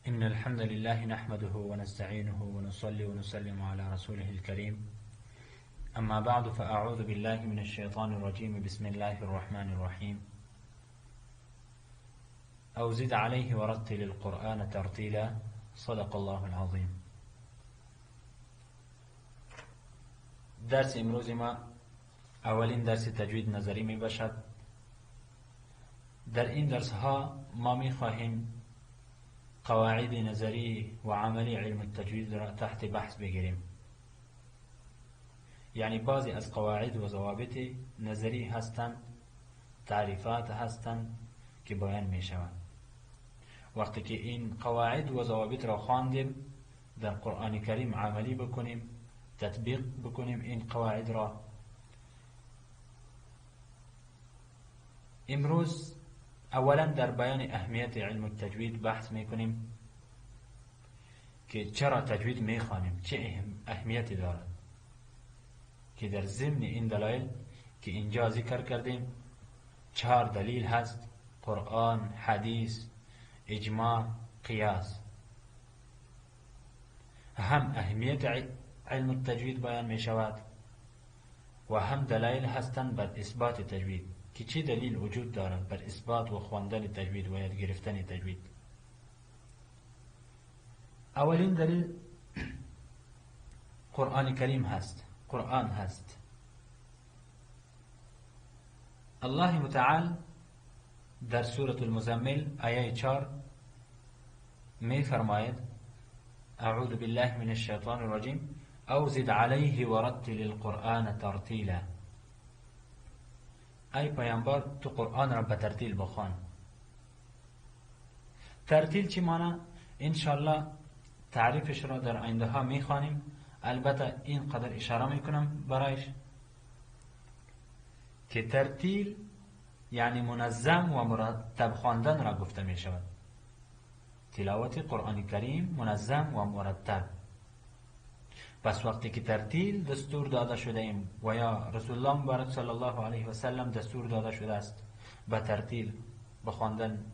إن الحمد لله نحمده ونستعينه ونصلي ونسلم على رسوله الكريم. أما بعد، فأعوذ بالله من الشيطان الرجيم. بسم الله الرحمن الرحيم. أو زد عليه ورتل القرآن ترتيلا. صدق الله العظيم. درس امروز ما اولین درس تجوید نظری می باشد. در این درس ها ما می خواهیم قواعد نظری و عملی علم التجوید را تحت بحث بگیریم. یعنی بعضی از قواعد و ضوابط نظری هستند، تعریفات هستند که بیان می شوند. وقتی که این قواعد و ضوابط را خواندیم، در قرآن کریم عملی بکنیم، تطبیق بکنیم این قواعد را. امروز اولا در بیان اهمیت علم التجوید بحث میکنیم که چرا تجوید میخوانیم، چه اهمیتی دارد، که در ضمن این دلایل که اینجا ذکر کردیم 4 دلیل هست: قرآن، حدیث، اجماع، قیاس. هم اهمیت علم التجوید بیان می شود و هم دلایل هستند بر اثبات تجوید، که چه دلیل وجود دارد بر اثبات و خواندن تجوید و یاد گرفتن تجوید. اولین دلیل قرآن کریم هست، قرآن هست. الله متعال در سورة المزمل آیه 4 می فرماید: اعوذ بالله من الشیطان الرجیم او زد علیه ورتل القرآن ترتیلا. ای پیامبر، تو قرآن را به ترتیل بخوان. ترتیل چی معنی؟ انشالله تعریفش را در آینده ها میخوانیم. البته این قدر اشاره میکنم برایش که ترتیل یعنی منظم و مرتب خواندن را گفته می شود. تلاوت قرآن کریم منظم و مرتب. پس وقتی که ترتیل دستور داده شده ایم و یا رسول الله مبارک صلی الله علیه و سلم دستور داده شده است به ترتیل بخواندن،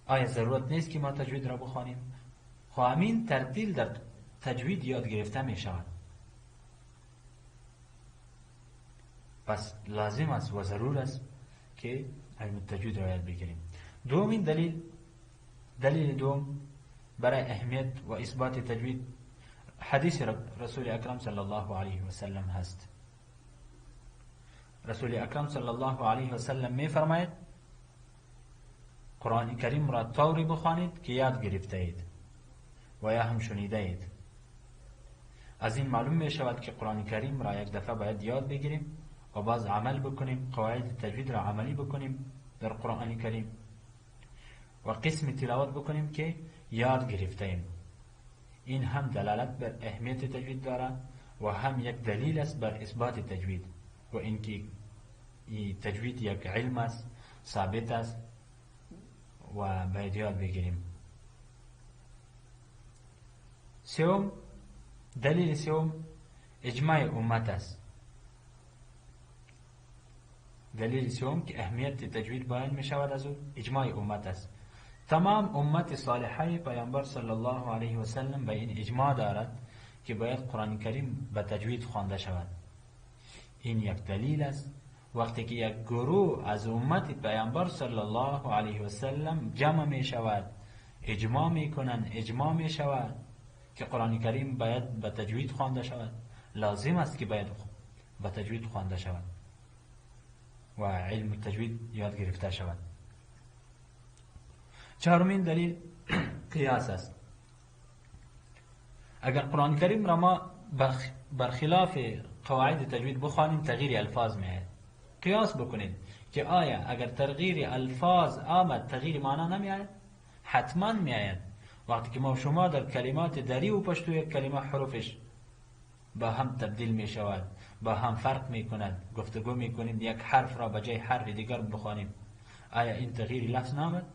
آیا ضرورت نیست که ما تجوید را بخوانیم؟ خب همین ترتیل در تجوید یاد گرفته می شود. پس لازم است و ضرور است که علم التجوید را یاد بگیریم. دومین دلیل دوم برای اهمیت و اثبات تجوید حدیث رسول اکرم صلی الله علیه و سلم هست. رسول اکرم صلی الله علیه و سلم می فرماید قرآن کریم را طوری بخوانید که یاد گرفته اید و یا هم شنیده اید. از این معلوم می شود که قرآن کریم را یک دفعه باید یاد بگیریم و باز عمل بکنیم، قواعد تجوید را عملی بکنیم در قرآن کریم و قسم تلاوت بکنیم که یاد گرفته ایم. این هم دلالت بر اهمیت تجوید دارد و هم یک دلیل است بر اثبات تجوید و اینکه تجوید یک علم است، ثابت است و باید یاد بگیریم. دلیل سوم اجماع امت است. دلیل سوم که اهمیت تجوید بیان می شود از او اجماع امت است. تمام امت صالحه پیامبر صلی الله علیه و سلم به این اجماع دارد که باید قرآن کریم به تجوید خوانده شود. این یک دلیل است. وقتی که یک گروه از امت پیامبر صلی الله علیه و سلم جمع می شود، اجماع می کنند، اجماع می شود که قرآن کریم باید به تجوید خوانده شود، لازم است که باید به تجوید خوانده شود و علم التجوید یاد گرفته شود. چهارمین دلیل قیاس است. اگر قرآن کریم را ما برخلاف قواعد تجوید بخوانیم تغییر الفاظ میاد. قیاس بکنید که آیا اگر تغییر الفاظ آمد تغییر معنا نمیاد؟ حتما میاد. وقتی که ما شما در کلمات دری و پشتو یک کلمه حروفش با هم تبدیل می شود، با هم فرق می کند، گفتگو می کنیم، یک حرف را به جای حرف دیگر بخوانیم، آیا این تغییر لفظ نامد؟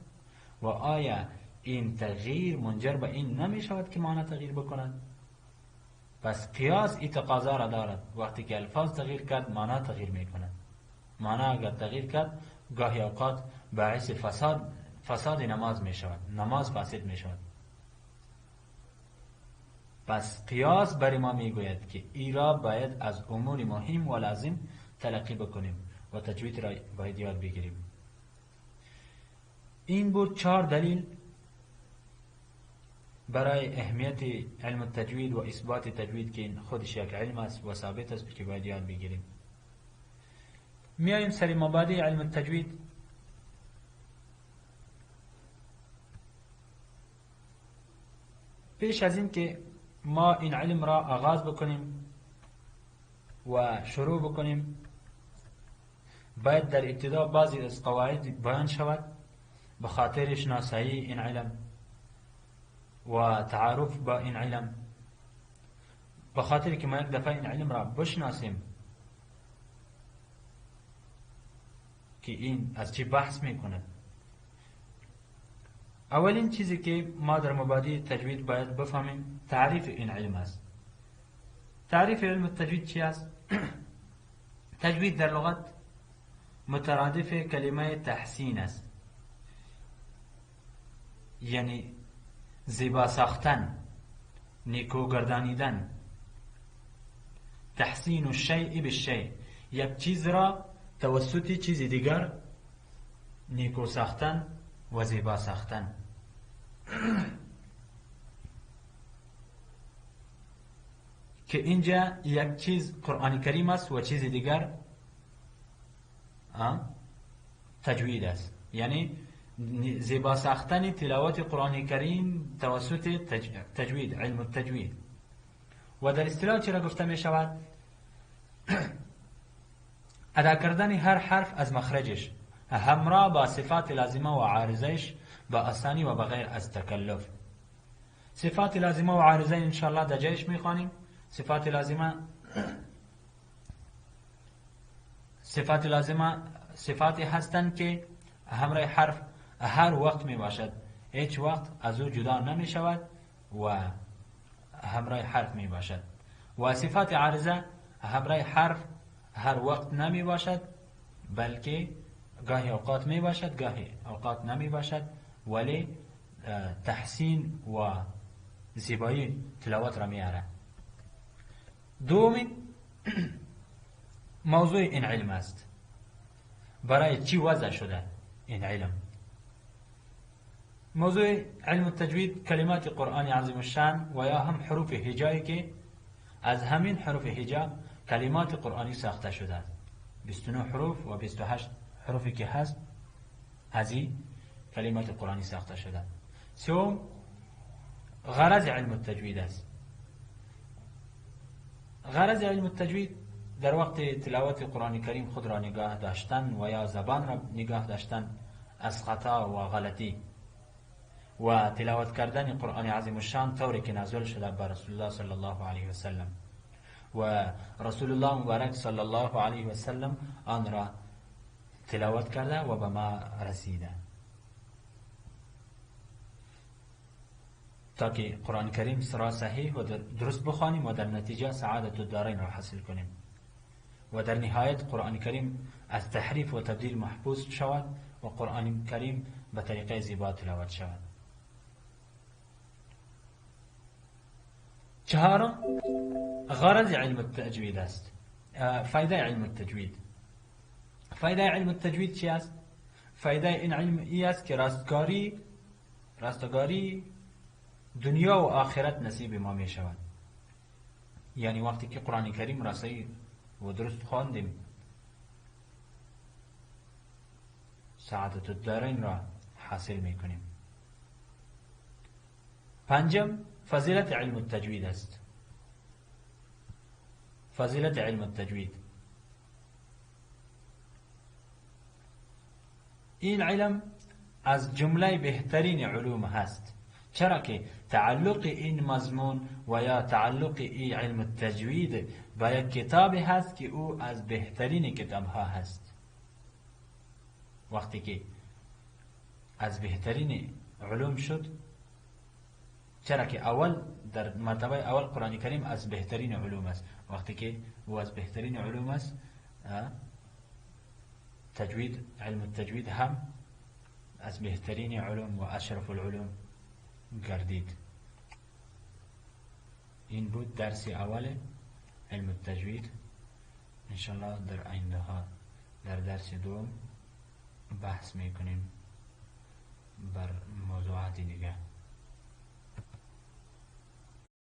و آیا این تغییر منجر به این نمی شود که معنی تغییر بکند؟ پس قیاس این تقاضا را دارد. وقتی که الفاظ تغییر کرد معنی تغییر می کند. معنی اگر تغییر کرد گاهی اوقات باعث فساد فساد نماز می شود، نماز فاسد می شود. پس قیاس بر ما می گوید که ای را باید از امور مهم و لازم تلقی بکنیم و تجوید را باید یاد بگیریم. این بود 4 دلیل برای اهمیت علم التجوید و اثبات تجوید که این خودش یک علم است و ثابت است که باید یاد بگیریم. میاییم سری مبادی علم التجوید. پیش از این که ما این علم را آغاز بکنیم و شروع بکنیم، باید در ابتدا بعضی از قواعد بیان شود به خاطر شناسایی این علم و تعارف با این علم، به خاطر که ما یک دفعه این علم را بشناسیم که این از چی بحث میکند. اولین چیزی که ما در مبادی تجوید باید بفهمیم تعریف این علم است. تعریف علم التجوید چی است؟ تجوید در لغت مترادف کلمه تحسین است، یعنی زیبا ساختن، نیکو گردانیدن. تحسین الشیء بالشیء، یک چیز را توسط چیز دیگر نیکو ساختن و زیبا ساختن. که اینجا یک چیز قرآن کریم است و چیز دیگر تجوید است، یعنی زیبا ساختن تلاوت قرآن کریم توسط تجوید، علم التجوید. و در اصطلاح چرا گفته می شود؟ ادا کردن هر حرف از مخرجش همراه با صفات لازمه و عارضش با آسانی و بغیر از تکلف. صفات لازمه و عارضه انشاءالله در جایش می خوانیم. صفات لازمه صفاتی هستند که همراه حرف هر وقت می باشد، هیچ وقت از او جدا نمی شود و همراه حرف می باشد. و صفات عارضه همراه حرف هر وقت نمی باشد، بلکه گاهی اوقات می باشد گاهی اوقات نمی باشد، ولی تحسین و زیبایی تلاوت را می آورد. دومین موضوع این علم است. برای چی وضع شده این علم؟ موضوع علم التجوید کلمات قرآن عظیم الشان و یا هم حروف هجایی که از همین حروف هجا کلمات قرآنی ساخته شده است. 29 حروف و 28 حروفی که هست از این کلمات قرآنی ساخته شده. سوم غرض علم التجوید است. غرض علم التجوید در وقت تلاوت قرآن کریم خود را نگاه داشتن و یا زبان را نگاه داشتن از خطا و غلطی و تلاوت کردن قرآن عظیم الشان طوری که نازل شده بر رسول الله صلی الله علیه و سلم و رسول الله مبارک صلی الله علیه و سلم آن را تلاوت کرده و به ما رسیده، تا که قرآن کریم را صحیح و درست بخوانیم و در نتیجه سعادت الدارین را حاصل کنیم و در نهایت قرآن کریم از تحریف و تبدیل محفوظ شود و قرآن کریم به طریقه زیبا تلاوت شود. چهارم غرض علم التجوید است. فایده علم التجوید. فایده علم التجوید چی است؟ فایده این علم ای است که رستگاری دنیا و آخرت نصیب ما می شود. یعنی وقتی که قرآن کریم را صحیح و درست خواندیم سعادت الدارین را حاصل می کنیم. پنجم فضیلت علم التجوید است. فضیلت علم التجوید، این علم از جمله بهترین علوم هست، چرا که تعلق این مضمون و یا تعلق این علم التجوید با یک کتاب هست که او از بهترین کتاب ها هست. وقتی که از بهترین علوم شد، چرا که اول در مرتبه اول قرآن کریم از بهترین علوم است، وقتی که او از بهترین علوم است تجوید، علم التجوید هم از بهترین علوم و اشرف العلوم گردید. این بود درس اول علم التجوید. انشالله در آینده ها در درس دوم بحث میکنیم